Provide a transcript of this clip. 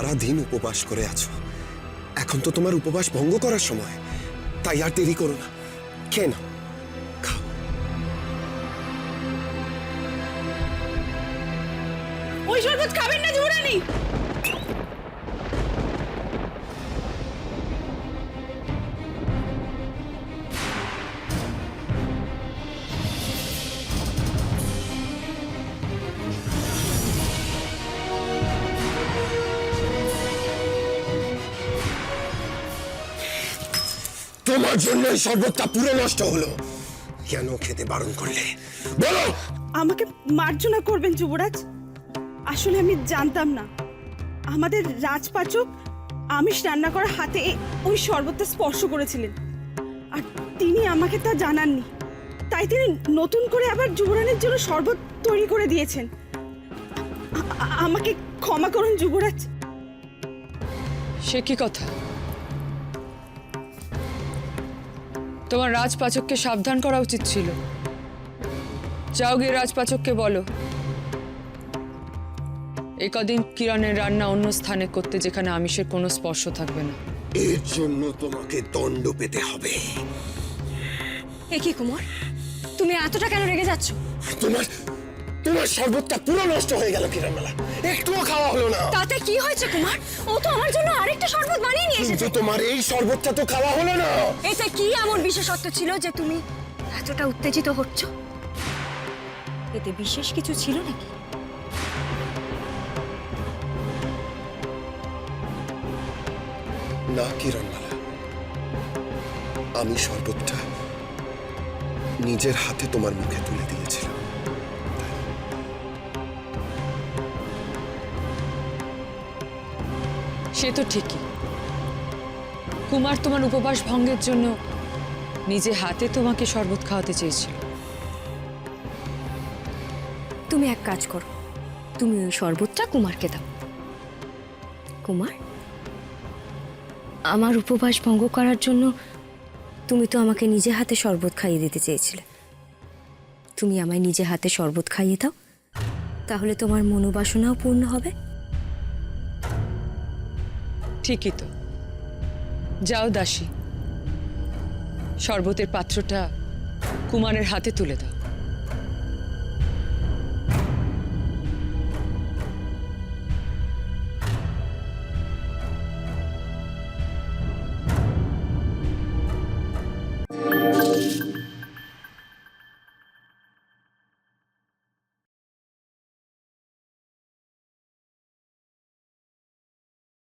সারা দিন উপবাস করে আছো, এখন তো তোমার উপবাস ভঙ্গ করার সময়, তাই আর দেরি করো না, খেয়ে নাও, খাও। ওই শরবত খাবেন না যুবরানী। তোমার জন্য এই শরবতটা পুরো নষ্ট হলো। কেন খেতে বারণ করলে বলো? আমাকে মার্জনা করবেন যুবরাজ, আসলে আমি জানতাম না। আমাদের রাজপাচক আমিষ রান্না করা হাতে ওই শরবতটা স্পর্শ করেছিলেন, আর তিনি আমাকে তা জানাননি। তাই তিনি নতুন করে আবার যুবরানীর জন্য শরবত তৈরি করে দিয়েছেন। আমাকে ক্ষমা করুন যুবরাজ। সে কি কথা? তোমার রাজপাচককে সাবধান করা উচিত ছিল। যাও গিয়ে রাজপাচককে বলো এই কদিন কিরণের রান্না অন্য স্থানে করতে, যেখানে আমিষের কোনো স্পর্শ থাকবে না। এর জন্য তোমাকে দণ্ড পেতে হবে। এ কি কুমার, তুমি এতটা কেন রেগে যাচ্ছ? তোমার তোমার শরবতটা পুরো নষ্ট হয়ে গেল কিরণমালা, একটুও খাওয়া হলো না। তাতে কি হয়েছে কুমার? ও তো আমার জন্য আরেকটা শরবত বানিয়ে নিয়ে কিন্তু এসেছে। তোমার এই শরবতটা তো খাওয়া হলো না। এতে কি এমন বিশেষত্ব ছিল যে তুমি এতটা উত্তেজিত হচ্ছ? এতে বিশেষ কিছু ছিল নাকি? না কিরণমালা, আমি শরবতটা নিজের হাতে তোমার মুখে তুলে দিয়েছিলাম। সে তো ঠিকই, কুমার তোমার উপবাস ভঙ্গের জন্য নিজে হাতে তোমাকে শরবত খাওয়াতে চেয়েছিল। তুমি এক কাজ করো, তুমি ওই শরবতটা কুমারকে দাও। কুমার, আমার উপবাস ভঙ্গ করার জন্য তুমি তো আমাকে নিজে হাতে শরবত খাইয়ে দিতে চেয়েছিলে। তুমি আমায় নিজে হাতে শরবত খাইয়ে দাও, তাহলে তোমার মনোবাসনাও পূর্ণ হবে। ঠিকই তো। যাও দাসী, শরবতের পাত্রটা কুমারের হাতে তুলে দাও।